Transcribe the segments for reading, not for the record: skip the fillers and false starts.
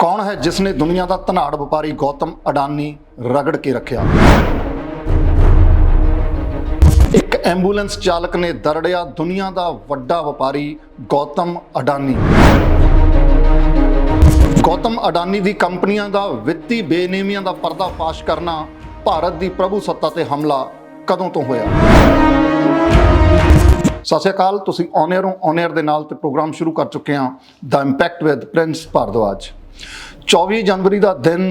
कौन है जिसने दुनिया का धनाड़ व्यापारी गौतम अडानी रगड़ के रखा। एक एंबूलेंस चालक ने दरड़िया दुनिया का वड्डा व्यापारी गौतम अडानी। गौतम अडानी दी कंपनियां दा वित्ती बेनेमियां दा पर्दाफाश करना भारत दी प्रभु सत्ता ते हमला कदों तो होया। सत श्री अकाल, तुसीं ऑन एयर दे नाल ते प्रोग्राम शुरू कर चुके हैं the impact with Prince Bhardwaj. 24 जनवरी का दिन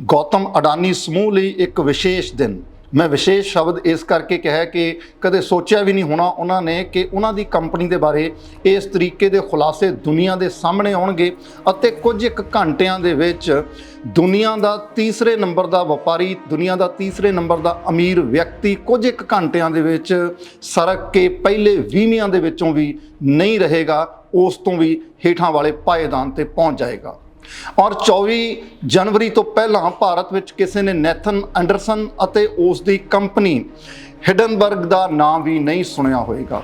गौतम अडानी समूह लिए एक विशेष दिन। मैं विशेष शब्द इस करके कहा कि कदे सोचा भी नहीं होना उन्होंने कि उन्होंने कंपनी के बारे इस तरीके के खुलासे दुनिया के सामने आउणगे अते कुछ एक घंटिया दे विच दुनिया का तीसरे नंबर का व्यापारी, दुनिया का तीसरे नंबर का अमीर व्यक्ति कुछ एक घंटिया दे विच सरक के पहले 20 दे विचों भी नहीं रहेगा, उस तो भी हेठां वाले पाएदान ते पहुँच जाएगा। और 24 जनवरी तो पहला भारत में किसी ने नैथन एंडरसन अते उस दी कंपनी हिडनबर्ग का नाम भी नहीं सुनिया होएगा।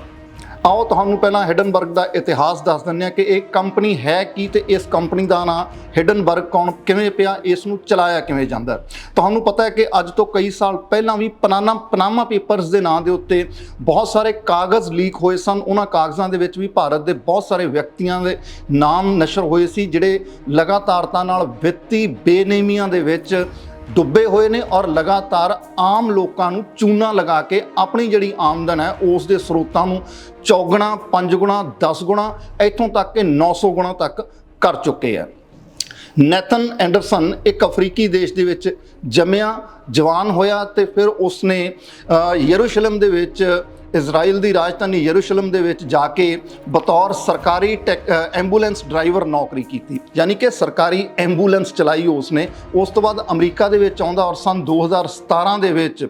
आओ तुहानू पहला हिडनबर्ग का इतिहास दस दिंदे कि एक कंपनी है की ते इस कंपनी का नाम हिडनबर्ग कौन किवें पिया, इसनू चलाया किवें जांदा। तुहानू पता है कि अज तो कई साल पहला भी पनामा पेपर्स के नाम के उत्ते बहुत सारे कागज़ लीक होए सन। उन्हां कागज़ां दे विच भी भारत के बहुत सारे व्यक्तियों के नाम नशर होए सी जिहड़े लगातारता नाल वित्ती बेनेमियां दे विच डुबे हुए ने और लगातार आम लोगों को चूना लगा के अपनी जिहड़ी आमदन है उस दे स्रोतां नूं चौगुणा, 5 गुणा, 10 गुणा, इत्थों तक कि 900 गुणा तक कर चुके हैं। नैथन एंडरसन एक अफ्रीकी देश दे विच जम्मिया, जवान होया ते फिर उसने यरूशलेम दे विच इजराइल की राजधानी यरूशलेम दे विच जाके बतौर सरकारी एंबूलेंस ड्राइवर नौकरी की, यानी कि सरकारी एंबूलेंस चलाई उसने। उस तो बाद अमरीका दे विच आउंदा और सन 2017 दे विच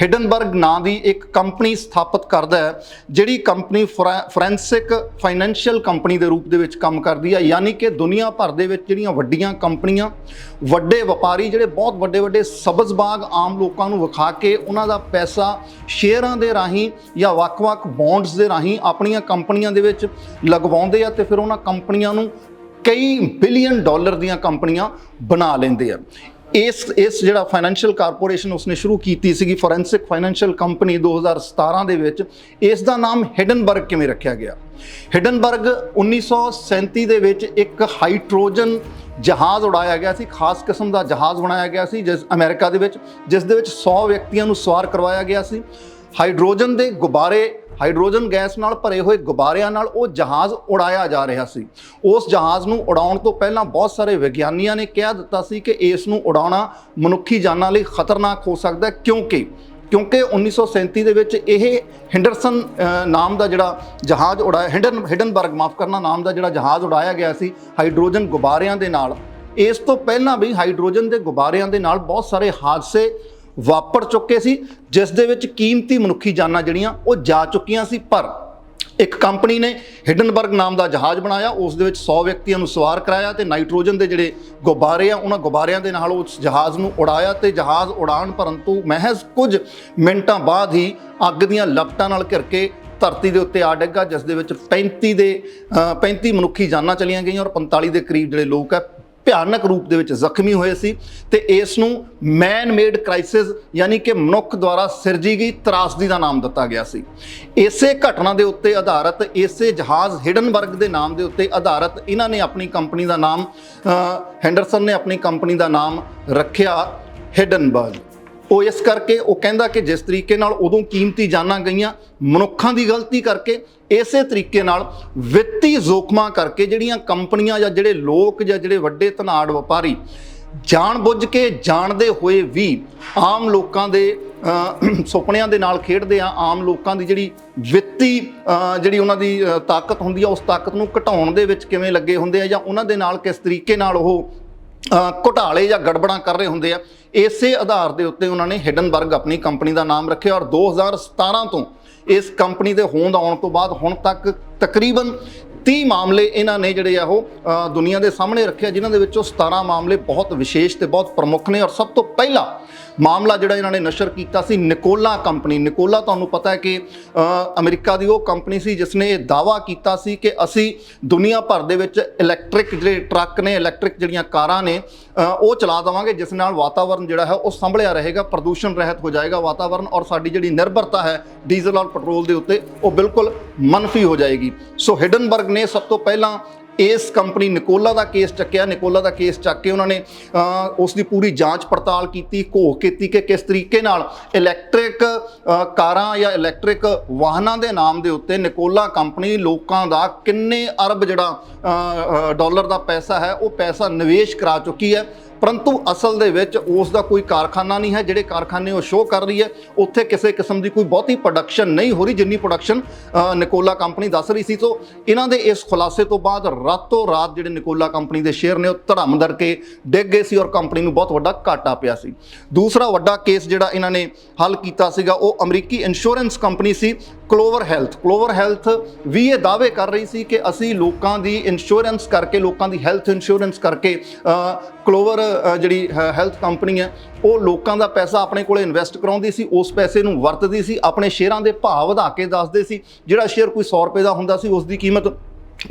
हिडनबर्ग नां दी एक कंपनी स्थापित करदा है, जिहड़ी कंपनी फोरेंसिक फाइनेंशियल कंपनी के रूप दे विच काम करदी है। यानी कि दुनिया भर दे विच जिहड़ियां वड्डियां कंपनियां, वड्डे व्यापारी जिहड़े बहुत वड्डे वड्डे सब्ज़बाग आम लोगों को विखा के उन्हां दा पैसा शेयरां दे राहीं या वक्-वक् बॉन्ड्स दे राहीं अपनियां कंपनियां दे विच लगवाउंदे आ ते फिर उन्हां कंपनियां नूं कई बिलियन डॉलर दीयां कंपनियां बना लेंदे आ। इस जिहड़ा फाइनेंशियल कारपोरेशन उसने शुरू की सी फोरेंसिक फाइनेंशियल कंपनी 2017 दे विच, इस दा नाम हिडनबर्ग किवें रखिया गया। हिडनबर्ग 1937 दे विच एक हाइड्रोजन जहाज़ उड़ाया गया सी, खास किस्म का जहाज़ बनाया गया सी जिस अमेरिका दे विच, जिस दे विच 100 व्यक्तियों नूं सवार करवाया गया सी। हाइड्रोजन के गुब्बारे, हाइड्रोजन गैस नाल भरे हुए गुब्बारियां नाल वो जहाज़ उड़ाया जा रहा सी। उस जहाज़ नूं उड़ाउण तो पहलां बहुत सारे विग्यानियां ने कह दिता सी कि इस नूं उड़ाउणा मनुखी जानां लई खतरनाक हो सकता है, क्योंकि 1937 दे विच यह हिंडरसन नाम का जिहड़ा जहाज़ उड़ाया, हिडनबर्ग माफ़ करना नाम का जिहड़ा जहाज़ उड़ाया गया सी हाइड्रोजन गुब्बारियां दे नाल। इस तो पहलां भी हाइड्रोजन के गुब्बारियां दे नाल बहुत सारे हादसे वापर चुके सी, जिस दे विच कीमती मनुखी जानां जिहड़ियां वो जा चुकियां सी। पर एक कंपनी ने हिडनबर्ग नाम का जहाज़ बनाया, उस दे विच 100 व्यक्तियों नूं सवार कराया ते नाइट्रोजन के जिहड़े गुब्बारे आ उन्हां गुब्बारियां दे नाल उस जहाज़ नूं उड़ाया ते जहाज़ उड़ाण परंतु महज कुछ मिनटां बाद ही अग दीयां लपटां नाल घिर के धरती के उत्ते आ डिग्गा, जिस दे विच 35 मनुखी जानां चलियां गईयां और 45 के करीब जिहड़े लोग है भयानक रूप दे विच जख्मी होए सी। ते इस नूं मैन मेड क्राइसिस यानी कि मनुख द्वारा सिरजी गई त्रासदी का नाम दिता गया सी। इसे घटना के उत्ते आधारित, इसे जहाज़ हिडनबर्ग के नाम के उत्ते आधारित इन्हां ने अपनी कंपनी का नाम हैंडरसन ने अपनी कंपनी का नाम रखिया हिडनबर्ग। वो इस करके वो कहता कि जिस तरीके नाल उदों कीमती जानां गईयां मनुखां दी गलती करके, इसे तरीके नाल वित्ती जोखमां करके जिहड़ियां कंपनियां या जिहड़े लोग या जिहड़े वड्डे धनाड़ व्यापारी जान-बुझ के जानदे होए भी आम लोगों के सुपनियां दे नाल खेडदे आ, आम लोगों की जिहड़ी वित्ती जिहड़ी उन्हां दी ताकत हुंदी आ उस ताकत नूं घटाउण दे विच किवें लगे हुंदे आ, या उन्हां दे नाल किस तरीके नाल ओह घोटाले या गड़बड़ा कर रहे होंगे। इसे आधार के उत्ते उन्होंने हिडनबर्ग अपनी कंपनी का नाम रखा और 2017 तो इस कंपनी के होंद आने तो बाद हुण तक तकरीबन 30 ਮਾਮਲੇ ਇਹਨਾਂ ਨੇ ਜਿਹੜੇ ਆ ਉਹ ਦੁਨੀਆ ਦੇ ਸਾਹਮਣੇ ਰੱਖਿਆ, ਜਿਨ੍ਹਾਂ ਦੇ ਵਿੱਚੋਂ 17 ਮਾਮਲੇ ਬਹੁਤ ਵਿਸ਼ੇਸ਼ ਤੇ ਬਹੁਤ ਪ੍ਰਮੁੱਖ ਨੇ। ਔਰ ਸਭ ਤੋਂ ਪਹਿਲਾ ਮਾਮਲਾ ਜਿਹੜਾ ਇਹਨਾਂ ਨੇ ਨਸ਼ਰ ਕੀਤਾ ਸੀ ਨਿਕੋਲਾ ਕੰਪਨੀ। ਨਿਕੋਲਾ ਤੁਹਾਨੂੰ ਪਤਾ ਹੈ ਕਿ ਅਮਰੀਕਾ ਦੀ ਉਹ ਕੰਪਨੀ ਸੀ ਜਿਸ ਨੇ ਇਹ ਦਾਅਵਾ ਕੀਤਾ ਸੀ ਕਿ ਅਸੀਂ ਦੁਨੀਆ ਭਰ ਦੇ ਵਿੱਚ ਇਲੈਕਟ੍ਰਿਕ ਜਿਹੜੇ ਟਰੱਕ ਨੇ, ਇਲੈਕਟ੍ਰਿਕ ਜਿਹੜੀਆਂ ਕਾਰਾਂ ਨੇ ਉਹ ਚਲਾ ਦੇਵਾਂਗੇ, ਜਿਸ ਨਾਲ ਵਾਤਾਵਰਨ ਜਿਹੜਾ ਹੈ ਉਹ ਸੰਭਲਿਆ ਰਹੇਗਾ, ਪ੍ਰਦੂਸ਼ਣ ਰਹਿਤ ਹੋ ਜਾਏਗਾ ਵਾਤਾਵਰਨ, ਔਰ ਸਾਡੀ ਜਿਹੜੀ ਨਿਰਭਰਤਾ ਹੈ ਡੀਜ਼ਲ ਔਰ ਪੈਟਰੋਲ ਦੇ ਉੱਤੇ ਉਹ ਬਿਲਕੁਲ ਮੰਨਫੀ ਹੋ ਜਾਏਗੀ। ਸੋ ਹਿਡਨਬਰਗ ਨੇ ਸਭ ਤੋਂ ਪਹਿਲਾਂ ਇਸ ਕੰਪਨੀ ਨਿਕੋਲਾ ਦਾ ਕੇਸ ਚੱਕਿਆ। ਨਿਕੋਲਾ ਦਾ ਕੇਸ ਚੱਕ ਕੇ ਉਹਨਾਂ ਨੇ ਉਸ ਦੀ ਪੂਰੀ ਜਾਂਚ ਪੜਤਾਲ ਕੀਤੀ, ਘੋਖ ਕੀਤੀ ਕਿ ਕਿਸ ਤਰੀਕੇ ਨਾਲ ਇਲੈਕਟ੍ਰਿਕ ਕਾਰਾਂ ਜਾਂ ਇਲੈਕਟ੍ਰਿਕ ਵਾਹਨਾਂ ਦੇ ਨਾਮ ਦੇ ਉੱਤੇ ਨਿਕੋਲਾ ਕੰਪਨੀ ਲੋਕਾਂ ਦਾ ਕਿੰਨੇ ਅਰਬ ਜਿਹੜਾ ਡਾਲਰ ਦਾ ਪੈਸਾ ਹੈ ਉਹ ਪੈਸਾ ਨਿਵੇਸ਼ ਕਰਾ ਚੁੱਕੀ ਹੈ। ਪਰੰਤੂ ਅਸਲ ਦੇ ਵਿੱਚ ਉਸ ਦਾ ਕੋਈ ਕਾਰਖਾਨਾ ਨਹੀਂ ਹੈ। ਜਿਹੜੇ ਕਾਰਖਾਨੇ ਉਹ ਸ਼ੋਅ ਕਰ ਰਹੀ ਹੈ ਉੱਥੇ ਕਿਸੇ ਕਿਸਮ ਦੀ ਕੋਈ ਬਹੁਤੀ ਪ੍ਰੋਡਕਸ਼ਨ ਨਹੀਂ ਹੋ ਰਹੀ, ਜਿੰਨੀ ਪ੍ਰੋਡਕਸ਼ਨ ਨਿਕੋਲਾ ਕੰਪਨੀ ਦੱਸ ਰਹੀ ਸੀ। ਸੋ ਇਹਨਾਂ ਦੇ ਇਸ ਖੁਲਾਸੇ ਤੋਂ ਬਾਅਦ ਰਾਤੋਂ ਰਾਤ ਜਿਹੜੇ ਨਿਕੋਲਾ ਕੰਪਨੀ ਦੇ ਸ਼ੇਅਰ ਨੇ ਉਹ ਧੜਮ ਦਰ ਕੇ ਡਿੱਗ ਗਏ ਸੀ ਔਰ ਕੰਪਨੀ ਨੂੰ ਬਹੁਤ ਵੱਡਾ ਘਾਟਾ ਪਿਆ ਸੀ। ਦੂਸਰਾ ਵੱਡਾ ਕੇਸ ਜਿਹੜਾ ਇਹਨਾਂ ਨੇ ਹੱਲ ਕੀਤਾ ਸੀਗਾ ਉਹ ਅਮਰੀਕੀ ਇੰਸ਼ੋਰੈਂਸ ਕੰਪਨੀ ਸੀ ਕਲੋਵਰ ਹੈਲਥ। ਕਲੋਵਰ ਹੈਲਥ ਵੀ ਇਹ ਦਾਅਵੇ ਕਰ ਰਹੀ ਸੀ ਕਿ ਅਸੀਂ ਲੋਕਾਂ ਦੀ ਇੰਸ਼ੋਰੈਂਸ ਕਰਕੇ, ਲੋਕਾਂ ਦੀ ਹੈਲਥ ਇੰਸ਼ੋਰੈਂਸ ਕਰਕੇ ਕਲੋਵਰ ਜਿਹੜੀ ਹੈਲਥ ਕੰਪਨੀ ਹੈ ਉਹ ਲੋਕਾਂ ਦਾ ਪੈਸਾ ਆਪਣੇ ਕੋਲੇ ਇਨਵੈਸਟ ਕਰਾਉਂਦੀ ਸੀ, ਉਸ ਪੈਸੇ ਨੂੰ ਵਰਤਦੀ ਸੀ, ਆਪਣੇ ਸ਼ੇਅਰਾਂ ਦੇ ਭਾਅ ਵਧਾ ਕੇ ਦੱਸਦੇ ਸੀ। ਜਿਹੜਾ ਸ਼ੇਅਰ ਕੋਈ 100 ਰੁਪਏ ਦਾ ਹੁੰਦਾ ਸੀ ਉਸ ਦੀ ਕੀਮਤ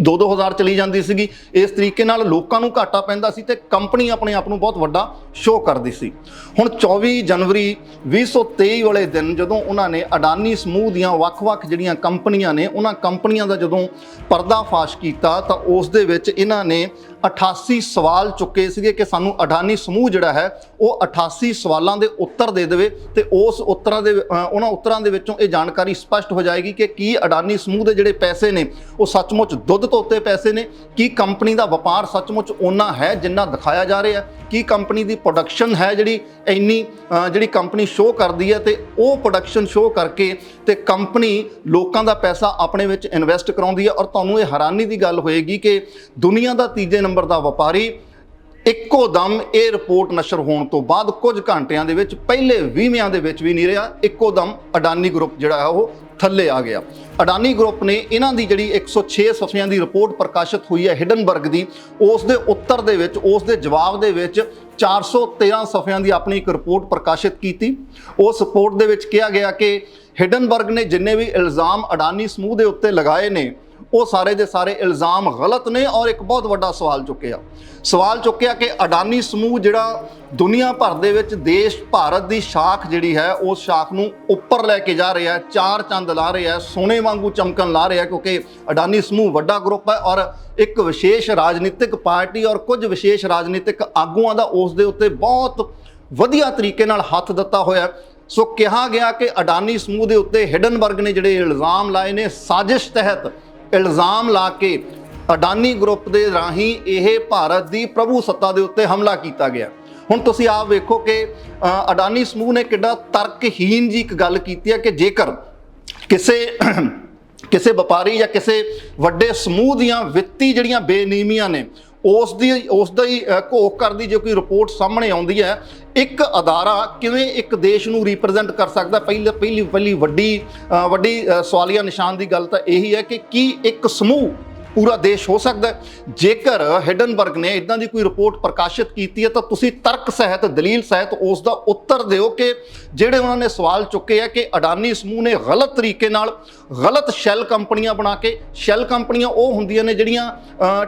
2-2 ਹਜ਼ਾਰ ਚਲੀ ਜਾਂਦੀ ਸੀਗੀ। ਇਸ ਤਰੀਕੇ ਨਾਲ ਲੋਕਾਂ ਨੂੰ ਘਾਟਾ ਪੈਂਦਾ ਸੀ ਤੇ ਕੰਪਨੀ ਆਪਣੇ ਆਪ ਨੂੰ ਬਹੁਤ ਵੱਡਾ ਸ਼ੋਅ ਕਰਦੀ ਸੀ। ਹੁਣ 24 ਜਨਵਰੀ 2023 ਵਾਲੇ ਦਿਨ ਜਦੋਂ ਉਹਨਾਂ ਨੇ ਅਡਾਨੀ ਸਮੂਹ ਦੀਆਂ ਵੱਖ-ਵੱਖ ਜਿਹੜੀਆਂ ਕੰਪਨੀਆਂ ਨੇ ਉਹਨਾਂ ਕੰਪਨੀਆਂ ਦਾ ਜਦੋਂ ਪਰਦਾਫਾਸ਼ ਕੀਤਾ ਤਾਂ ਉਸ ਦੇ ਵਿੱਚ ਇਹਨਾਂ ਨੇ 88 ਸਵਾਲ ਚੁੱਕੇ ਸੀਗੇ ਕਿ ਸਾਨੂੰ ਅਡਾਨੀ ਸਮੂਹ ਜਿਹੜਾ ਹੈ ਉਹ 88 ਸਵਾਲਾਂ ਦੇ ਉੱਤਰ ਦੇ ਦੇਵੇ ਤੇ ਉਸ ਉੱਤਰਾਂ ਦੇ ਉਹਨਾਂ ਉੱਤਰਾਂ ਦੇ ਵਿੱਚੋਂ ਇਹ ਜਾਣਕਾਰੀ ਸਪਸ਼ਟ ਹੋ ਜਾਏਗੀ ਕਿ ਕੀ ਅਡਾਨੀ ਸਮੂਹ ਦੇ ਜਿਹੜੇ ਪੈਸੇ ਨੇ ਉਹ ਸੱਚਮੁੱਚ ਦੁੱਧ ਤੋਂ ਉੱਤੇ ਪੈਸੇ ਨੇ, ਕੀ ਕੰਪਨੀ ਦਾ ਵਪਾਰ ਸੱਚਮੁੱਚ ਓਨਾ ਹੈ ਜਿੰਨਾ ਦਿਖਾਇਆ ਜਾ ਰਿਹਾ, ਕੀ ਕੰਪਨੀ ਦੀ ਪ੍ਰੋਡਕਸ਼ਨ ਹੈ ਜਿਹੜੀ ਇੰਨੀ ਜਿਹੜੀ ਕੰਪਨੀ ਸ਼ੋਅ ਕਰਦੀ ਹੈ ਤੇ ਉਹ ਪ੍ਰੋਡਕਸ਼ਨ ਸ਼ੋਅ ਕਰਕੇ ਤੇ ਕੰਪਨੀ ਲੋਕਾਂ ਦਾ ਪੈਸਾ ਆਪਣੇ ਵਿੱਚ ਇਨਵੈਸਟ ਕਰਾਉਂਦੀ ਹੈ। ਔਰ ਤੁਹਾਨੂੰ ਇਹ ਹੈਰਾਨੀ ਦੀ ਗੱਲ ਹੋਏਗੀ ਕਿ ਦੁਨੀਆ ਦਾ ਤੀਜੇ ਨੰਬਰ ਦਾ ਵਪਾਰੀ ਇੱਕੋ ਦਮ ਇਹ ਰਿਪੋਰਟ ਨਸ਼ਰ ਹੋਣ ਤੋਂ ਬਾਅਦ ਕੁਝ ਘੰਟਿਆਂ ਦੇ ਵਿੱਚ ਪਹਿਲੇ 20ਵਿਆਂ ਦੇ ਵਿੱਚ ਵੀ ਨਹੀਂ ਰਿਹਾ, ਇੱਕੋ ਦਮ ਅਡਾਨੀ ਗਰੁੱਪ ਜਿਹੜਾ ਹੈ ਉਹ ਥੱਲੇ ਆ ਗਿਆ। ਅਡਾਨੀ ਗਰੁੱਪ ਨੇ ਇਹਨਾਂ ਦੀ ਜਿਹੜੀ 106 ਸਫ਼ਿਆਂ ਦੀ ਰਿਪੋਰਟ ਪ੍ਰਕਾਸ਼ਿਤ ਹੋਈ ਹੈ ਹਿਡਨਬਰਗ ਦੀ, ਉਸ ਦੇ ਉੱਤਰ ਦੇ ਵਿੱਚ, ਉਸ ਦੇ ਜਵਾਬ ਦੇ ਵਿੱਚ 413 ਸਫ਼ਿਆਂ ਦੀ ਆਪਣੀ ਇੱਕ ਰਿਪੋਰਟ ਪ੍ਰਕਾਸ਼ਿਤ ਕੀਤੀ। ਉਸ ਰਿਪੋਰਟ ਦੇ ਵਿੱਚ ਕਿਹਾ ਗਿਆ ਕਿ ਹਿਡਨਬਰਗ ਨੇ ਜਿੰਨੇ ਵੀ ਇਲਜ਼ਾਮ ਅਡਾਨੀ ਸਮੂਹ ਦੇ ਉੱਤੇ ਲਗਾਏ ਨੇ ਉਹ ਸਾਰੇ ਦੇ ਸਾਰੇ ਇਲਜ਼ਾਮ ਗਲਤ ਨੇ। ਔਰ ਇੱਕ ਬਹੁਤ ਵੱਡਾ ਸਵਾਲ ਚੁੱਕਿਆ ਕਿ ਅਡਾਨੀ ਸਮੂਹ ਜਿਹੜਾ ਦੁਨੀਆ ਭਰ ਦੇ ਵਿੱਚ ਦੇਸ਼ ਭਾਰਤ ਦੀ ਸ਼ਾਖ ਜਿਹੜੀ ਹੈ ਉਸ ਸ਼ਾਖ ਨੂੰ ਉੱਪਰ ਲੈ ਕੇ ਜਾ ਰਿਹਾ ਹੈ, ਚਾਰ ਚੰਦ ਲਾ ਰਿਹਾ ਹੈ, ਸੋਨੇ ਵਾਂਗੂ ਚਮਕਣ ਲਾ ਰਿਹਾ, ਕਿਉਂਕਿ ਅਡਾਨੀ ਸਮੂਹ ਵੱਡਾ ਗਰੁੱਪ ਹੈ ਔਰ ਇੱਕ ਵਿਸ਼ੇਸ਼ ਰਾਜਨੀਤਿਕ ਪਾਰਟੀ ਔਰ ਕੁਝ ਵਿਸ਼ੇਸ਼ ਰਾਜਨੀਤਿਕ ਆਗੂਆਂ ਦਾ ਉਸ ਦੇ ਉੱਤੇ ਬਹੁਤ ਵਧੀਆ ਤਰੀਕੇ ਨਾਲ ਹੱਥ ਦਿੱਤਾ ਹੋਇਆ। ਸੋ ਕਿਹਾ ਗਿਆ ਕਿ ਅਡਾਨੀ ਸਮੂਹ ਦੇ ਉੱਤੇ ਹਿਡਨਬਰਗ ਨੇ ਜਿਹੜੇ ਇਲਜ਼ਾਮ ਲਾਏ ਨੇ, ਸਾਜ਼ਿਸ਼ ਤਹਿਤ ਇਲਜ਼ਾਮ ਲਾ ਕੇ ਅਡਾਨੀ ਗਰੁੱਪ ਦੇ ਰਾਹੀਂ ਇਹ ਭਾਰਤ ਦੀ ਪ੍ਰਭੂ ਸੱਤਾ ਦੇ ਉੱਤੇ ਹਮਲਾ ਕੀਤਾ ਗਿਆ। ਹੁਣ ਤੁਸੀਂ ਆਪ ਵੇਖੋ ਕਿ ਅਡਾਨੀ ਸਮੂਹ ਨੇ ਕਿੱਡਾ ਤਰਕਹੀਨ ਜੀ ਇੱਕ ਗੱਲ ਕੀਤੀ ਹੈ ਕਿ ਜੇਕਰ ਕਿਸੇ ਵਪਾਰੀ ਜਾਂ ਕਿਸੇ ਵੱਡੇ ਸਮੂਹ ਦੀਆਂ ਵਿੱਤੀ ਜਿਹੜੀਆਂ ਬੇਨੀਮੀਆਂ ਨੇ ਉਸ ਦਾ ਹੀ ਘੋਖ ਕਰਦੀ ਜੇ ਕੋਈ ਰਿਪੋਰਟ ਸਾਹਮਣੇ ਆਉਂਦੀ ਹੈ, ਇੱਕ ਅਦਾਰਾ ਕਿਵੇਂ ਇੱਕ ਦੇਸ਼ ਨੂੰ ਰਿਪਰੈਜ਼ੈਂਟ ਕਰ ਸਕਦਾ? ਪਹਿਲੀ ਵੱਡੀ ਸਵਾਲੀਆ ਨਿਸ਼ਾਨ ਦੀ ਗੱਲ ਤਾਂ ਇਹੀ ਹੈ ਕਿ ਕੀ ਇੱਕ ਸਮੂਹ ਪੂਰਾ ਦੇਸ਼ ਹੋ ਸਕਦਾ ਹੈ? ਜੇਕਰ ਹਿਡਨਬਰਗ ਨੇ ਇਦਾਂ ਦੀ ਕੋਈ ਰਿਪੋਰਟ ਪ੍ਰਕਾਸ਼ਿਤ ਕੀਤੀ ਹੈ ਤਾਂ ਤੁਸੀਂ ਤਰਕ ਸਹਿਤ, ਦਲੀਲ ਸਹਿਤ ਉਸ ਦਾ ਉੱਤਰ ਦਿਓ ਕਿ ਜਿਹੜੇ ਉਹਨਾਂ ਨੇ ਸਵਾਲ ਚੁੱਕੇ ਆ ਕਿ ਅਡਾਨੀ ਸਮੂਹ ਨੇ ਗਲਤ ਤਰੀਕੇ ਨਾਲ ਗਲਤ ਸ਼ੈਲ ਕੰਪਨੀਆਂ ਬਣਾ ਕੇ, ਸ਼ੈਲ ਕੰਪਨੀਆਂ ਉਹ ਹੁੰਦੀਆਂ ਨੇ ਜਿਹੜੀਆਂ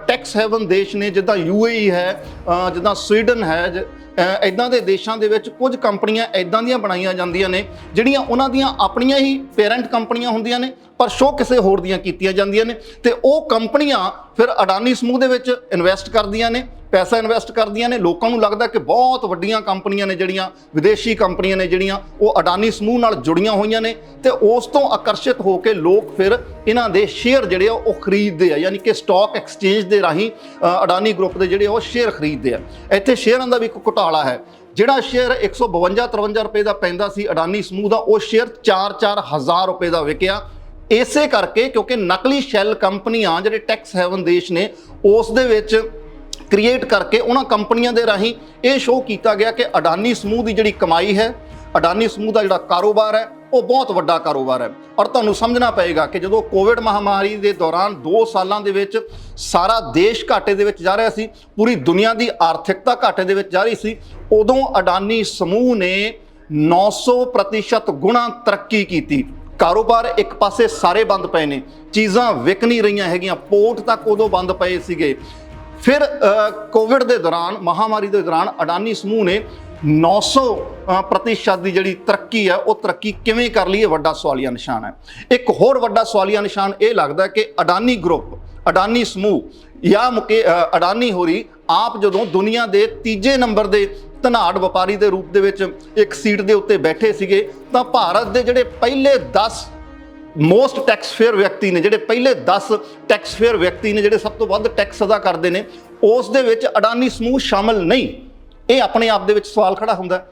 ਟੈਕਸ ਹੈਵਨ ਦੇਸ਼ ਨੇ, ਜਿੱਦਾਂ UAE ਹੈ, ਜਿੱਦਾਂ ਸਵੀਡਨ ਹੈ, ਇੱਦਾਂ ਦੇ ਦੇਸ਼ਾਂ ਦੇ ਵਿੱਚ ਕੁਝ ਕੰਪਨੀਆਂ ਇੱਦਾਂ ਦੀਆਂ ਬਣਾਈਆਂ ਜਾਂਦੀਆਂ ਨੇ ਜਿਹੜੀਆਂ ਉਹਨਾਂ ਦੀਆਂ ਆਪਣੀਆਂ ਹੀ ਪੇਰੈਂਟ ਕੰਪਨੀਆਂ ਹੁੰਦੀਆਂ ਨੇ ਪਰ ਸ਼ੋਅ ਕਿਸੇ ਹੋਰ ਦੀਆਂ ਕੀਤੀਆਂ ਜਾਂਦੀਆਂ ਨੇ ਤੇ ਉਹ ਕੰਪਨੀਆਂ ਫਿਰ ਅਡਾਨੀ ਸਮੂਹ ਦੇ ਵਿੱਚ ਇਨਵੈਸਟ ਕਰਦੀਆਂ ਨੇ, ਪੈਸਾ ਇਨਵੈਸਟ ਕਰਦੀਆਂ ਨੇ। ਲੋਕਾਂ ਨੂੰ ਲੱਗਦਾ ਕਿ ਬਹੁਤ ਵੱਡੀਆਂ ਕੰਪਨੀਆਂ ਨੇ ਜਿਹੜੀਆਂ ਵਿਦੇਸ਼ੀ ਕੰਪਨੀਆਂ ਨੇ ਜਿਹੜੀਆਂ ਉਹ ਅਡਾਨੀ ਸਮੂਹ ਨਾਲ ਜੁੜੀਆਂ ਹੋਈਆਂ ਨੇ ਤੇ ਉਸ ਤੋਂ ਆਕਰਸ਼ਿਤ ਹੋ ਕੇ ਲੋਕ ਫਿਰ ਇਹਨਾਂ ਦੇ ਸ਼ੇਅਰ ਜਿਹੜੇ ਆ ਉਹ ਖਰੀਦਦੇ ਆ, ਯਾਨੀ ਕਿ ਸਟਾਕ ਐਕਸਚੇਂਜ ਦੇ ਰਾਹੀਂ ਅਡਾਨੀ ਗਰੁੱਪ ਦੇ ਜਿਹੜੇ ਉਹ ਸ਼ੇਅਰ ਖਰੀਦਦੇ ਆ। ਇੱਥੇ ਸ਼ੇਅਰਾਂ ਦਾ ਵੀ ਇੱਕ ਘੁਟਾਲਾ ਹੈ। ਜਿਹੜਾ ਸ਼ੇਅਰ 152-53 ਰੁਪਏ ਦਾ ਪੈਂਦਾ ਸੀ ਅਡਾਨੀ ਸਮੂਹ ਦਾ, ਉਹ ਸ਼ੇਅਰ 4-4 ਹਜ਼ਾਰ ਰੁਪਏ ਦਾ ਵਿਕਿਆ। ਇਸੇ ਕਰਕੇ ਕਿਉਂਕਿ ਨਕਲੀ ਸ਼ੈਲ ਕੰਪਨੀਆਂ ਜਿਹੜੇ ਟੈਕਸ ਹੈਵਨ ਦੇਸ਼ ਨੇ ਉਸ ਦੇ ਵਿੱਚ ਕ੍ਰੀਏਟ ਕਰਕੇ ਉਹਨਾਂ ਕੰਪਨੀਆਂ ਦੇ ਰਾਹੀਂ ਇਹ ਸ਼ੋਅ ਕੀਤਾ ਗਿਆ ਕਿ ਅਡਾਨੀ ਸਮੂਹ ਦੀ ਜਿਹੜੀ ਕਮਾਈ ਹੈ, ਅਡਾਨੀ ਸਮੂਹ ਦਾ ਜਿਹੜਾ ਕਾਰੋਬਾਰ ਹੈ ਉਹ ਬਹੁਤ ਵੱਡਾ ਕਾਰੋਬਾਰ ਹੈ। ਔਰ ਤੁਹਾਨੂੰ ਸਮਝਣਾ ਪਏਗਾ ਕਿ ਜਦੋਂ ਕੋਵਿਡ ਮਹਾਮਾਰੀ ਦੇ ਦੌਰਾਨ 2 ਸਾਲਾਂ ਦੇ ਵਿੱਚ ਸਾਰਾ ਦੇਸ਼ ਘਾਟੇ ਦੇ ਵਿੱਚ ਜਾ ਰਿਹਾ ਸੀ, ਪੂਰੀ ਦੁਨੀਆ ਦੀ ਆਰਥਿਕਤਾ ਘਾਟੇ ਦੇ ਵਿੱਚ ਜਾ ਰਹੀ ਸੀ, ਉਦੋਂ ਅਡਾਨੀ ਸਮੂਹ ਨੇ 900% ਗੁਣਾ ਤਰੱਕੀ ਕੀਤੀ। ਕਾਰੋਬਾਰ ਇੱਕ ਪਾਸੇ ਸਾਰੇ ਬੰਦ ਪਏ ਨੇ, ਚੀਜ਼ਾਂ ਵਿਕ ਨਹੀਂ ਰਹੀਆਂ ਹੈਗੀਆਂ, ਪੋਰਟ ਤੱਕ ਉਦੋਂ ਬੰਦ ਪਏ ਸੀਗੇ। ਫਿਰ ਕੋਵਿਡ ਦੇ ਦੌਰਾਨ, ਮਹਾਮਾਰੀ ਦੇ ਦੌਰਾਨ ਅਡਾਨੀ ਸਮੂਹ ਨੇ 900% ਦੀ ਜਿਹੜੀ ਤਰੱਕੀ ਹੈ ਉਹ ਤਰੱਕੀ ਕਿਵੇਂ ਕਰ ਲਈ, ਇਹ ਵੱਡਾ ਸਵਾਲੀਆ ਨਿਸ਼ਾਨ ਹੈ। ਇੱਕ ਹੋਰ ਵੱਡਾ ਸਵਾਲੀਆ ਨਿਸ਼ਾਨ ਇਹ ਲੱਗਦਾ ਕਿ ਅਡਾਨੀ ਗਰੁੱਪ, ਅਡਾਨੀ ਸਮੂਹ ਜਾਂ ਅਡਾਨੀ ਹੋਰੀ ਆਪ ਜਦੋਂ ਦੁਨੀਆ ਦੇ ਤੀਜੇ ਨੰਬਰ ਦੇ ਧਨਾੜ ਵਪਾਰੀ ਦੇ ਰੂਪ ਦੇ ਵਿੱਚ ਇੱਕ ਸੀਟ ਦੇ ਉੱਤੇ ਬੈਠੇ ਸੀਗੇ, ਤਾਂ ਭਾਰਤ ਦੇ ਜਿਹੜੇ ਪਹਿਲੇ 10 ਮੋਸਟ ਟੈਕਸ ਫੇਅਰ ਵਿਅਕਤੀ ਨੇ, ਜਿਹੜੇ ਪਹਿਲੇ 10 ਟੈਕਸ ਫੇਅਰ ਵਿਅਕਤੀ ਨੇ, ਜਿਹੜੇ ਸਭ ਤੋਂ ਵੱਧ ਟੈਕਸ ਅਦਾ ਕਰਦੇ ਨੇ, ਉਸ ਦੇ ਵਿੱਚ ਅਡਾਨੀ ਸਮੂਹ ਸ਼ਾਮਲ ਨਹੀਂ। ਇਹ ਆਪਣੇ ਆਪ ਦੇ ਵਿੱਚ ਸਵਾਲ ਖੜਾ ਹੁੰਦਾ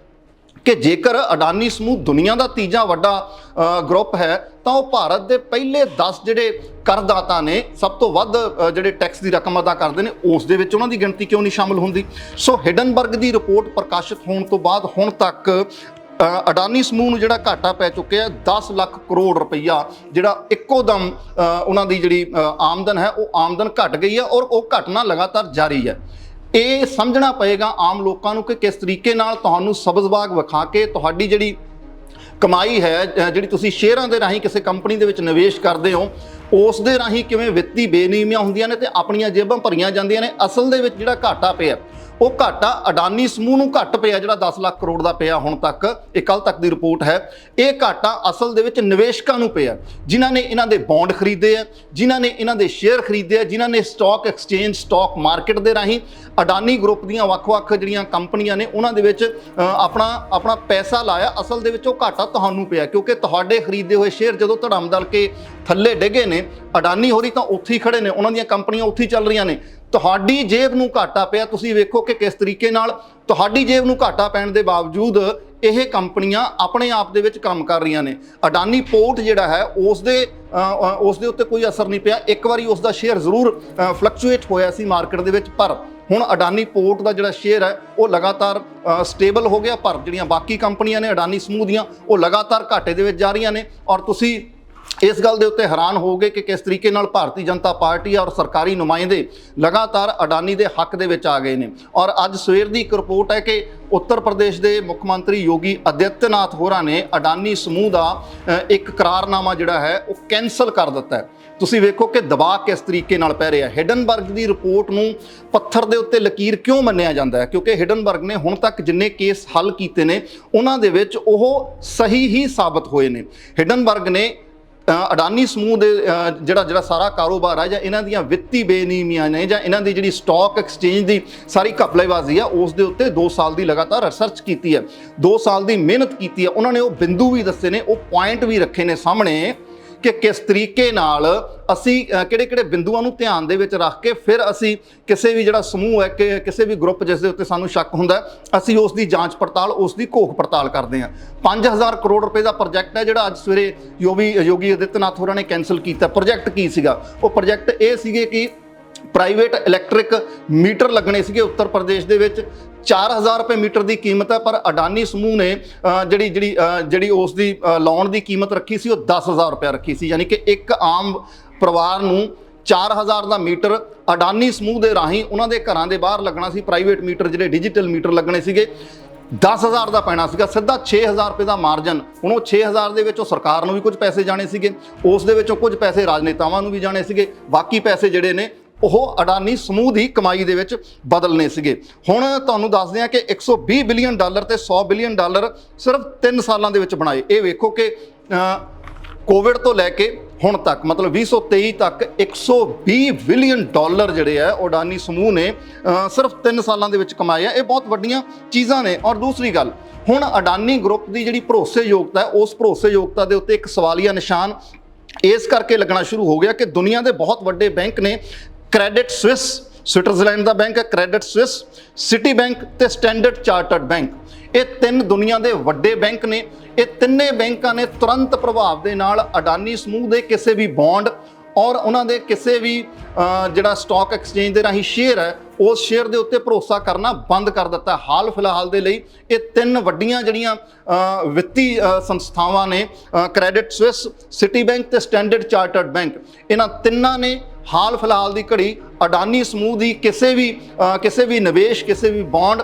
ਕਿ ਜੇਕਰ ਅਡਾਨੀ ਸਮੂਹ ਦੁਨੀਆ ਦਾ ਤੀਜਾ ਵੱਡਾ ਗਰੁੱਪ ਹੈ, ਤਾਂ ਉਹ ਭਾਰਤ ਦੇ ਪਹਿਲੇ 10 ਜਿਹੜੇ ਕਰਦਾਤਾ ਨੇ, ਸਭ ਤੋਂ ਵੱਧ ਜਿਹੜੇ ਟੈਕਸ ਦੀ ਰਕਮ ਅਦਾ ਕਰਦੇ ਨੇ, ਉਸ ਦੇ ਵਿੱਚ ਉਹਨਾਂ ਦੀ ਗਿਣਤੀ ਕਿਉਂ ਨਹੀਂ ਸ਼ਾਮਲ ਹੁੰਦੀ। ਸੋ ਹਿਡਨਬਰਗ ਦੀ ਰਿਪੋਰਟ ਪ੍ਰਕਾਸ਼ਿਤ ਹੋਣ ਤੋਂ ਬਾਅਦ ਹੁਣ ਤੱਕ ਅਡਾਨੀ ਸਮੂਹ ਨੂੰ ਜਿਹੜਾ ਘਾਟਾ ਪੈ ਚੁੱਕਿਆ 10 ਲੱਖ ਕਰੋੜ ਰੁਪਈਆ, ਜਿਹੜਾ ਇੱਕੋ ਦਮ ਉਹਨਾਂ ਦੀ ਜਿਹੜੀ ਆਮਦਨ ਹੈ ਉਹ ਆਮਦਨ ਘਟ ਗਈ ਹੈ, ਔਰ ਉਹ ਘਟਨਾ ਲਗਾਤਾਰ ਜਾਰੀ ਹੈ। ਇਹ ਸਮਝਣਾ ਪਏਗਾ ਆਮ ਲੋਕਾਂ ਨੂੰ ਕਿ ਕਿਸ ਤਰੀਕੇ ਨਾਲ ਤੁਹਾਨੂੰ ਸਬਜ਼-ਬਾਗ ਵਿਖਾ ਕੇ ਤੁਹਾਡੀ ਜਿਹੜੀ ਕਮਾਈ ਹੈ, ਜਿਹੜੀ ਤੁਸੀਂ ਸ਼ੇਅਰਾਂ ਦੇ ਰਾਹੀਂ ਕਿਸੇ ਕੰਪਨੀ ਦੇ ਵਿੱਚ ਨਿਵੇਸ਼ ਕਰਦੇ ਹੋ, ਉਸ ਦੇ ਰਾਹੀਂ ਕਿਵੇਂ ਵਿੱਤੀ ਬੇਨੀਮੀਆਂ ਹੁੰਦੀਆਂ ਨੇ ਤੇ ਆਪਣੀਆਂ ਜੇਬਾਂ ਭਰੀਆਂ ਜਾਂਦੀਆਂ ਨੇ। ਅਸਲ ਦੇ ਵਿੱਚ ਜਿਹੜਾ ਘਾਟਾ ਪਿਆ, ਉਹ ਘਾਟਾ ਅਡਾਨੀ ਸਮੂਹ ਨੂੰ ਘੱਟ ਪਿਆ, ਜਿਹੜਾ 10 ਲੱਖ ਕਰੋੜ ਦਾ ਪਿਆ ਹੁਣ ਤੱਕ, ਇਹ ਕੱਲ ਤੱਕ ਦੀ ਰਿਪੋਰਟ ਹੈ। ਇਹ ਘਾਟਾ ਅਸਲ ਦੇ ਵਿੱਚ ਨਿਵੇਸ਼ਕਾਂ ਨੂੰ ਪਿਆ, ਜਿਨ੍ਹਾਂ ਨੇ ਇਹਨਾਂ ਦੇ ਬੌਂਡ ਖਰੀਦੇ ਆ, ਜਿਨ੍ਹਾਂ ਨੇ ਇਹਨਾਂ ਦੇ ਸ਼ੇਅਰ ਖਰੀਦੇ ਆ, ਜਿਨ੍ਹਾਂ ਨੇ ਸਟਾਕ ਐਕਸਚੇਂਜ, ਸਟਾਕ ਮਾਰਕੀਟ ਦੇ ਰਾਹੀਂ ਅਡਾਨੀ ਗਰੁੱਪ ਦੀਆਂ ਵੱਖ-ਵੱਖ ਜਿਹੜੀਆਂ ਕੰਪਨੀਆਂ ਨੇ ਉਹਨਾਂ ਦੇ ਵਿੱਚ ਆਪਣਾ ਪੈਸਾ ਲਾਇਆ। ਅਸਲ ਦੇ ਵਿੱਚ ਉਹ ਘਾਟਾ ਤੁਹਾਨੂੰ ਪਿਆ, ਕਿਉਂਕਿ ਤੁਹਾਡੇ ਖਰੀਦੇ ਹੋਏ ਸ਼ੇਅਰ ਜਦੋਂ ਧੜਮ ਦਲ ਕੇ ਥੱਲੇ ਡਿੱਗੇ ਨੇ, ਅਡਾਨੀ ਹੋਰੀ ਤਾਂ ਉੱਥੇ ਹੀ ਖੜੇ ਨੇ, ਉਹਨਾਂ ਦੀਆਂ ਕੰਪਨੀਆਂ ਉੱਥੇ ਹੀ ਚੱਲ ਰਹੀਆਂ ਨੇ, ਤੁਹਾਡੀ ਜੇਬ ਨੂੰ ਘਾਟਾ ਪਿਆ। ਤੁਸੀਂ ਵੇਖੋ ਕਿ ਕਿਸ ਤਰੀਕੇ ਨਾਲ ਤੁਹਾਡੀ ਜੇਬ ਨੂੰ ਘਾਟਾ ਪੈਣ ਦੇ ਬਾਵਜੂਦ ਇਹ ਕੰਪਨੀਆਂ ਆਪਣੇ ਆਪ ਦੇ ਵਿੱਚ ਕੰਮ ਕਰ ਰਹੀਆਂ ਨੇ। ਅਡਾਨੀ ਪੋਰਟ ਜਿਹੜਾ ਹੈ ਉਸ ਦੇ ਉੱਤੇ ਕੋਈ ਅਸਰ ਨਹੀਂ ਪਿਆ। ਇੱਕ ਵਾਰੀ ਉਸ ਦਾ ਸ਼ੇਅਰ ਜ਼ਰੂਰ ਫਲਕਚੁਏਟ ਹੋਇਆ ਸੀ ਮਾਰਕੀਟ ਦੇ ਵਿੱਚ, ਪਰ ਹੁਣ ਅਡਾਨੀ ਪੋਰਟ ਦਾ ਜਿਹੜਾ ਸ਼ੇਅਰ ਹੈ ਉਹ ਲਗਾਤਾਰ ਸਟੇਬਲ ਹੋ ਗਿਆ। ਪਰ ਜਿਹੜੀਆਂ ਬਾਕੀ ਕੰਪਨੀਆਂ ਨੇ ਅਡਾਨੀ ਸਮੂਹ ਦੀਆਂ, ਉਹ ਲਗਾਤਾਰ ਘਾਟੇ ਦੇ ਵਿੱਚ ਜਾ ਰਹੀਆਂ ਨੇ। ਔਰ ਤੁਸੀਂ ਇਸ ਗੱਲ ਦੇ ਉੱਤੇ ਹੈਰਾਨ ਹੋਗੇ ਕਿ ਕਿਸ ਤਰੀਕੇ ਨਾਲ ਭਾਰਤੀ ਜਨਤਾ ਪਾਰਟੀ ਔਰ ਸਰਕਾਰੀ ਨੁਮਾਇੰਦੇ ਲਗਾਤਾਰ ਅਡਾਨੀ ਦੇ ਹੱਕ ਦੇ ਵਿੱਚ ਆ ਗਏ ਨੇ। ਔਰ ਅੱਜ ਸਵੇਰ ਦੀ ਇੱਕ ਰਿਪੋਰਟ ਹੈ ਕਿ ਉੱਤਰ ਪ੍ਰਦੇਸ਼ ਦੇ ਮੁੱਖ ਮੰਤਰੀ ਯੋਗੀ ਆਦਿੱਤਿਆਨਾਥ ਹੋਰਾਂ ਨੇ ਅਡਾਨੀ ਸਮੂਹ ਦਾ ਇੱਕ ਕਰਾਰਨਾਮਾ ਜਿਹੜਾ ਹੈ ਉਹ ਕੈਂਸਲ ਕਰ ਦਿੱਤਾ ਹੈ। ਤੁਸੀਂ ਵੇਖੋ ਕਿ ਦਬਾਅ ਕਿਸ ਤਰੀਕੇ ਨਾਲ ਪੈ ਰਿਹਾ। ਹਿਡਨਬਰਗ ਦੀ ਰਿਪੋਰਟ ਨੂੰ ਪੱਥਰ ਦੇ ਉੱਤੇ ਲਕੀਰ ਕਿਉਂ ਮੰਨਿਆ ਜਾਂਦਾ ਹੈ? ਕਿਉਂਕਿ ਹਿਡਨਬਰਗ ਨੇ ਹੁਣ ਤੱਕ ਜਿੰਨੇ ਕੇਸ ਹੱਲ ਕੀਤੇ ਨੇ ਉਹਨਾਂ ਦੇ ਵਿੱਚ ਉਹ ਸਹੀ ਹੀ ਸਾਬਤ ਹੋਏ ਨੇ। ਹਿਡਨਬਰਗ ਨੇ ਅਡਾਨੀ ਸਮੂਹ ਦੇ ਜਿਹੜਾ ਸਾਰਾ ਕਾਰੋਬਾਰ ਹੈ, ਜਾਂ ਇਹਨਾਂ ਦੀਆਂ ਵਿੱਤੀ ਬੇਨੀਮੀਆਂ ਨੇ, ਜਾਂ ਇਹਨਾਂ ਦੀ ਜਿਹੜੀ ਸਟਾਕ ਐਕਸਚੇਂਜ ਦੀ ਸਾਰੀ ਘਪਲੇਬਾਜ਼ੀ ਆ, ਉਸ ਦੇ ਉੱਤੇ 2 ਸਾਲ ਦੀ ਲਗਾਤਾਰ ਰਿਸਰਚ ਕੀਤੀ ਹੈ, 2 ਸਾਲ ਦੀ ਮਿਹਨਤ ਕੀਤੀ ਹੈ। ਉਹਨਾਂ ਨੇ ਉਹ ਬਿੰਦੂ ਵੀ ਦੱਸੇ ਨੇ, ਉਹ ਪੁਆਇੰਟ ਵੀ ਰੱਖੇ ਨੇ ਸਾਹਮਣੇ ਕਿ ਕਿਸ ਤਰੀਕੇ ਨਾਲ ਅਸੀਂ ਕਿਹੜੇ-ਕਿਹੜੇ ਬਿੰਦੂਆਂ ਨੂੰ ਧਿਆਨ ਦੇ ਵਿੱਚ ਰੱਖ ਕੇ ਫਿਰ ਅਸੀਂ ਕਿਸੇ ਵੀ ਜਿਹੜਾ ਸਮੂਹ ਹੈ, ਕਿ ਕਿਸੇ ਵੀ ਗਰੁੱਪ ਜਿਸ ਦੇ ਉੱਤੇ ਸਾਨੂੰ ਸ਼ੱਕ ਹੁੰਦਾ, ਅਸੀਂ ਉਸ ਦੀ ਜਾਂਚ ਪੜਤਾਲ, ਉਸ ਦੀ ਘੋਖ ਪੜਤਾਲ ਕਰਦੇ ਹਾਂ। 5000 ਕਰੋੜ ਰੁਪਏ ਦਾ ਪ੍ਰੋਜੈਕਟ ਹੈ ਜਿਹੜਾ ਅੱਜ ਸਵੇਰੇ ਯੋਗੀ ਆਦਿੱਤਿਆਨਾਥ ਹੋਰਾਂ ਨੇ ਕੈਂਸਲ ਕੀਤਾ। ਪ੍ਰੋਜੈਕਟ ਕੀ ਸੀਗਾ? ਉਹ ਪ੍ਰੋਜੈਕਟ ਇਹ ਸੀਗੇ ਕਿ ਪ੍ਰਾਈਵੇਟ ਇਲੈਕਟ੍ਰਿਕ ਮੀਟਰ ਲੱਗਣੇ ਸੀਗੇ ਉੱਤਰ ਪ੍ਰਦੇਸ਼ ਦੇ ਵਿੱਚ। 4000 ਰੁਪਏ ਮੀਟਰ ਦੀ ਕੀਮਤ ਹੈ, ਪਰ ਅਡਾਨੀ ਸਮੂਹ ਨੇ ਜਿਹੜੀ ਉਸ ਦੀ ਲਾਉਣ ਦੀ ਕੀਮਤ ਰੱਖੀ ਸੀ ਉਹ 10000 ਰੁਪਏ ਰੱਖੀ ਸੀ। ਯਾਨੀ ਕਿ ਇੱਕ ਆਮ ਪਰਿਵਾਰ ਨੂੰ 4000 ਦਾ ਮੀਟਰ ਅਡਾਨੀ ਸਮੂਹ ਦੇ ਰਾਹੀਂ ਉਹਨਾਂ ਦੇ ਘਰਾਂ ਦੇ ਬਾਹਰ ਲੱਗਣਾ ਸੀ। ਪ੍ਰਾਈਵੇਟ ਮੀਟਰ, ਜਿਹੜੇ ਡਿਜੀਟਲ ਮੀਟਰ ਲੱਗਣੇ ਸੀਗੇ, 10000 ਦਾ ਪੈਣਾ ਸੀਗਾ, ਸਿੱਧਾ 6000 ਰੁਪਏ ਦਾ ਮਾਰਜਨ। ਹੁਣ ਉਹ 6000 ਦੇ ਵਿੱਚੋਂ ਸਰਕਾਰ ਨੂੰ ਵੀ ਕੁਝ ਪੈਸੇ ਜਾਣੇ ਸੀਗੇ, ਉਸ ਦੇ ਵਿੱਚੋਂ ਕੁਝ ਪੈਸੇ ਰਾਜਨੇਤਾਵਾਂ ਨੂੰ ਵੀ ਜਾਣੇ ਸੀਗੇ, ਬਾਕੀ ਪੈਸੇ ਜਿਹੜੇ ਨੇ ਉਹ ਅਡਾਨੀ ਸਮੂਹ ਦੀ ਕਮਾਈ ਦੇ ਵਿੱਚ ਬਦਲਨੇ ਸੀਗੇ। ਹੁਣ ਤੁਹਾਨੂੰ ਦੱਸਦੇ ਹਾਂ ਕਿ $120 ਬਿਲੀਅਨ ਤੇ $100 ਬਿਲੀਅਨ ਸਿਰਫ 3 ਸਾਲਾਂ ਦੇ ਵਿੱਚ ਬਣਾਏ। ਇਹ ਵੇਖੋ ਕਿ ਕੋਵਿਡ ਤੋਂ ਲੈ ਕੇ ਹੁਣ ਤੱਕ, ਮਤਲਬ 2023 ਤੱਕ $120 ਬਿਲੀਅਨ ਜਿਹੜੇ ਆ ਉਹ ਅਡਾਨੀ ਸਮੂਹ ਨੇ ਸਿਰਫ 3 ਸਾਲਾਂ ਦੇ ਵਿੱਚ ਕਮਾਏ ਆ। ਇਹ ਬਹੁਤ ਵੱਡੀਆਂ ਚੀਜ਼ਾਂ ਨੇ। ਔਰ ਦੂਸਰੀ ਗੱਲ, ਹੁਣ ਅਡਾਨੀ ਗਰੁੱਪ ਦੀ ਜਿਹੜੀ ਭਰੋਸੇਯੋਗਤਾ ਹੈ, ਉਸ ਭਰੋਸੇਯੋਗਤਾ ਦੇ ਉੱਤੇ ਇੱਕ ਸਵਾਲੀਆ ਨਿਸ਼ਾਨ ਇਸ ਕਰਕੇ ਲੱਗਣਾ ਸ਼ੁਰੂ ਹੋ ਗਿਆ ਕਿ ਦੁਨੀਆ ਦੇ ਬਹੁਤ ਵੱਡੇ ਬੈਂਕ ਨੇ, ਕ੍ਰੈਡਿਟ ਸਵਿਸ, ਸਵਿਟਜ਼ਰਲੈਂਡ ਦਾ ਬੈਂਕ ਹੈ ਕ੍ਰੈਡਿਟ ਸਵਿਸ, ਸਿਟੀ ਬੈਂਕ ਤੇ ਸਟੈਂਡਰਡ ਚਾਰਟਰਡ ਬੈਂਕ, ਇਹ 3 ਦੁਨੀਆ ਦੇ ਵੱਡੇ ਬੈਂਕ ਨੇ। ਇਹ ਤਿੰਨੇ ਬੈਂਕਾਂ ਨੇ ਤੁਰੰਤ ਪ੍ਰਭਾਵ ਦੇ ਨਾਲ ਅਡਾਨੀ ਸਮੂਹ ਦੇ ਕਿਸੇ ਵੀ ਬੌਂਡ ਔਰ ਉਹਨਾਂ ਦੇ ਕਿਸੇ ਵੀ ਜਿਹੜਾ ਸਟਾਕ ਐਕਸਚੇਂਜ ਦੇ ਰਾਹੀਂ ਸ਼ੇਅਰ ਹੈ ਉਸ ਸ਼ੇਅਰ ਦੇ ਉੱਤੇ ਭਰੋਸਾ ਕਰਨਾ ਬੰਦ ਕਰ ਦਿੱਤਾ। ਹਾਲ ਫਿਲਹਾਲ ਦੇ ਲਈ ਇਹ ਤਿੰਨ ਵੱਡੀਆਂ ਜਿਹੜੀਆਂ ਵਿੱਤੀ ਸੰਸਥਾਵਾਂ ਨੇ, ਕ੍ਰੈਡਿਟ ਸਵਿਸ, ਸਿਟੀ ਬੈਂਕ ਤੇ ਸਟੈਂਡਰਡ ਚਾਰਟਰਡ ਬੈਂਕ, ਇਹਨਾਂ ਤਿੰਨਾਂ ਨੇ ਹਾਲ ਫਿਲਹਾਲ ਦੀ ਘੜੀ ਅਡਾਨੀ ਸਮੂਹ ਦੀ ਕਿਸੇ ਵੀ ਨਿਵੇਸ਼, ਕਿਸੇ ਵੀ ਬੌਂਡ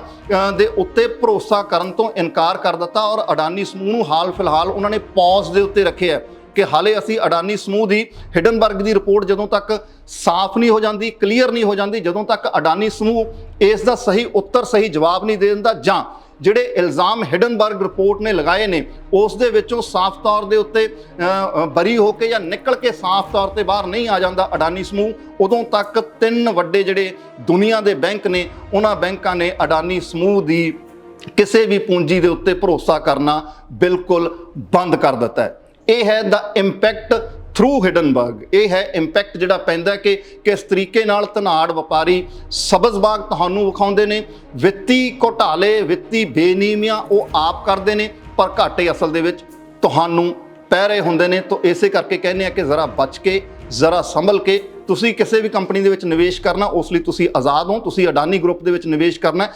ਦੇ ਉੱਤੇ ਭਰੋਸਾ ਕਰਨ ਤੋਂ ਇਨਕਾਰ ਕਰ ਦਿੱਤਾ ਔਰ ਅਡਾਨੀ ਸਮੂਹ ਨੂੰ ਹਾਲ ਫਿਲਹਾਲ ਉਹਨਾਂ ਨੇ ਪੌਜ਼ ਦੇ ਉੱਤੇ ਰੱਖਿਆ ਕਿ ਹਾਲੇ ਅਸੀਂ ਅਡਾਨੀ ਸਮੂਹ ਦੀ ਹਿਡਨਬਰਗ ਦੀ ਰਿਪੋਰਟ ਜਦੋਂ ਤੱਕ ਸਾਫ਼ ਨਹੀਂ ਹੋ ਜਾਂਦੀ, ਕਲੀਅਰ ਨਹੀਂ ਹੋ ਜਾਂਦੀ, ਜਦੋਂ ਤੱਕ ਅਡਾਨੀ ਸਮੂਹ ਇਸ ਦਾ ਸਹੀ ਉੱਤਰ, ਸਹੀ ਜਵਾਬ ਨਹੀਂ ਦੇ ਦਿੰਦਾ, ਜਾਂ ਜਿਹੜੇ ਇਲਜ਼ਾਮ ਹਿਡਨਬਰਗ ਰਿਪੋਰਟ ਨੇ ਲਗਾਏ ਨੇ ਉਸ ਦੇ ਵਿੱਚੋਂ ਸਾਫ਼ ਤੌਰ ਦੇ ਉੱਤੇ ਬਰੀ ਹੋ ਕੇ ਜਾਂ ਨਿਕਲ ਕੇ ਸਾਫ਼ ਤੌਰ ਤੇ ਬਾਹਰ ਨਹੀਂ ਆ ਜਾਂਦਾ ਅਡਾਨੀ ਸਮੂਹ, ਉਦੋਂ ਤੱਕ ਤਿੰਨ ਵੱਡੇ ਜਿਹੜੇ ਦੁਨੀਆ ਦੇ ਬੈਂਕ ਨੇ ਉਹਨਾਂ ਬੈਂਕਾਂ ਨੇ ਅਡਾਨੀ ਸਮੂਹ ਦੀ ਕਿਸੇ ਵੀ ਪੂੰਜੀ ਦੇ ਉੱਤੇ ਭਰੋਸਾ ਕਰਨਾ ਬਿਲਕੁਲ ਬੰਦ ਕਰ ਦਿੱਤਾ ਹੈ। ਇਹ ਹੈ ਦਾ ਇੰਪੈਕਟ ਥਰੂ ਹਿਡਨਬਰਗ। ਇਹ ਹੈ ਇੰਪੈਕਟ ਜਿਹੜਾ ਪੈਂਦਾ ਕਿ ਕਿਸ ਤਰੀਕੇ ਨਾਲ ਧਨਾੜ ਵਪਾਰੀ ਸਬਜ਼ਬਾਗ ਤੁਹਾਨੂੰ ਵਿਖਾਉਂਦੇ ਨੇ। ਵਿੱਤੀ ਘੁਟਾਲੇ, ਵਿੱਤੀ ਬੇਨੀਮੀਆਂ ਉਹ ਆਪ ਕਰਦੇ ਨੇ, ਪਰ ਘਾਟੇ ਅਸਲ ਦੇ ਵਿੱਚ ਤੁਹਾਨੂੰ ਪੈ ਰਹੇ ਹੁੰਦੇ ਨੇ। ਤਾਂ ਇਸੇ ਕਰਕੇ ਕਹਿੰਦੇ ਆ ਕਿ ਜ਼ਰਾ ਬਚ ਕੇ, ਜ਼ਰਾ ਸੰਭਲ ਕੇ ਤੁਸੀਂ ਕਿਸੇ ਵੀ ਕੰਪਨੀ ਦੇ ਵਿੱਚ ਨਿਵੇਸ਼ ਕਰਨਾ, ਉਸ ਲਈ ਤੁਸੀਂ ਆਜ਼ਾਦ ਹੋ। ਤੁਸੀਂ ਅਡਾਨੀ ਗਰੁੱਪ ਦੇ ਵਿੱਚ ਨਿਵੇਸ਼ ਕਰਨਾ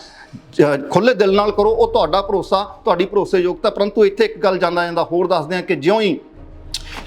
ਖੁੱਲ੍ਹੇ ਦਿਲ ਨਾਲ ਕਰੋ, ਉਹ ਤੁਹਾਡਾ ਭਰੋਸਾ, ਤੁਹਾਡੀ ਭਰੋਸੇਯੋਗਤਾ। ਪਰੰਤੂ ਇੱਥੇ ਇੱਕ ਗੱਲ ਜਾਂਦਾ ਹੋਰ ਦੱਸਦੇ ਹਾਂ ਕਿ ਜਿਉਂ ਹੀ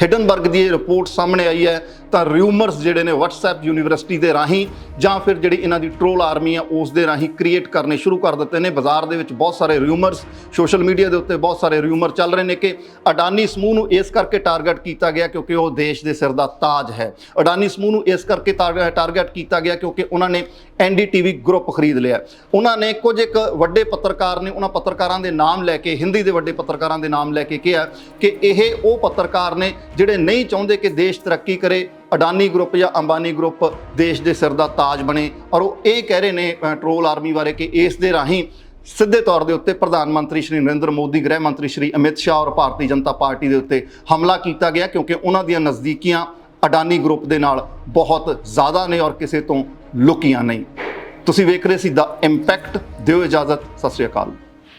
ਹਿਡਨਬਰਗ ਦੀ ਇਹ ਰਿਪੋਰਟ ਸਾਹਮਣੇ ਆਈ ਹੈ ਤਾਂ ਰਿਊਮਰਸ ਜਿਹੜੇ ਨੇ WhatsApp ਯੂਨੀਵਰਸਿਟੀ ਦੇ ਰਾਹੀਂ ਜਾਂ ਫਿਰ ਜਿਹੜੀ ਇਹਨਾਂ ਦੀ ਟ੍ਰੋਲ ਆਰਮੀ ਆ ਉਸ ਦੇ ਰਾਹੀਂ ਕ੍ਰੀਏਟ ਕਰਨੇ ਸ਼ੁਰੂ ਕਰ ਦਿੱਤੇ ਨੇ। ਬਾਜ਼ਾਰ ਦੇ ਵਿੱਚ ਬਹੁਤ ਸਾਰੇ ਰਿਊਮਰਸ, ਸੋਸ਼ਲ ਮੀਡੀਆ ਦੇ ਉੱਤੇ ਬਹੁਤ ਸਾਰੇ ਰਿਊਮਰ ਚੱਲ ਰਹੇ ਨੇ ਕਿ ਅਡਾਨੀ ਸਮੂਹ ਨੂੰ ਇਸ ਕਰਕੇ ਟਾਰਗੇਟ ਕੀਤਾ ਗਿਆ ਕਿਉਂਕਿ ਉਹ ਦੇਸ਼ ਦੇ ਸਿਰ ਦਾ ਤਾਜ ਹੈ। ਅਡਾਨੀ ਸਮੂਹ ਨੂੰ ਇਸ ਕਰਕੇ ਟਾਰਗੇਟ ਕੀਤਾ ਗਿਆ ਕਿਉਂਕਿ ਉਹਨਾਂ ਨੇ NDTV ਗਰੁੱਪ ਖਰੀਦ ਲਿਆ। ਉਹਨਾਂ ਨੇ ਕੁਝ ਇੱਕ ਵੱਡੇ ਪੱਤਰਕਾਰ ਨੇ, ਉਹਨਾਂ ਪੱਤਰਕਾਰਾਂ ਦੇ ਨਾਮ ਲੈ ਕੇ, ਹਿੰਦੀ ਦੇ ਵੱਡੇ ਪੱਤਰਕਾਰਾਂ ਦੇ ਨਾਮ ਲੈ ਕੇ ਕਿਹਾ ਕਿ ਇਹ ਉਹ ਪੱਤਰਕਾਰ ਨੇ ਜਿਹੜੇ ਨਹੀਂ ਚਾਹੁੰਦੇ ਕਿ ਦੇਸ਼ ਤਰੱਕੀ ਕਰੇ, ਅਡਾਨੀ ਗਰੁੱਪ ਜਾਂ ਅੰਬਾਨੀ ਗਰੁੱਪ ਦੇਸ਼ ਦੇ ਸਿਰ ਦਾ ਤਾਜ ਬਣੇ। ਔਰ ਉਹ ਇਹ ਕਹਿ ਰਹੇ ਨੇ ਟ੍ਰੋਲ ਆਰਮੀ ਬਾਰੇ ਕਿ ਇਸ ਦੇ ਰਾਹੀਂ ਸਿੱਧੇ ਤੌਰ ਦੇ ਉੱਤੇ ਪ੍ਰਧਾਨ ਮੰਤਰੀ ਸ਼੍ਰੀ ਨਰਿੰਦਰ ਮੋਦੀ, ਗ੍ਰਹਿ ਮੰਤਰੀ ਸ਼੍ਰੀ ਅਮਿਤ ਸ਼ਾਹ ਔਰ ਭਾਰਤੀ ਜਨਤਾ ਪਾਰਟੀ ਦੇ ਉੱਤੇ ਹਮਲਾ ਕੀਤਾ ਗਿਆ ਕਿਉਂਕਿ ਉਹਨਾਂ ਦੀਆਂ ਨਜ਼ਦੀਕੀਆਂ ਅਡਾਨੀ ਗਰੁੱਪ ਦੇ ਨਾਲ ਬਹੁਤ ਜ਼ਿਆਦਾ ਨੇ ਔਰ ਕਿਸੇ ਤੋਂ ਲੁਕੀਆਂ ਨਹੀਂ। ਤੁਸੀਂ ਵੇਖ ਰਹੇ ਸੀ ਦਾ ਇੰਪੈਕਟ। ਦਿਓ ਇਜਾਜ਼ਤ, ਸਤਿ ਸ਼੍ਰੀ ਅਕਾਲ।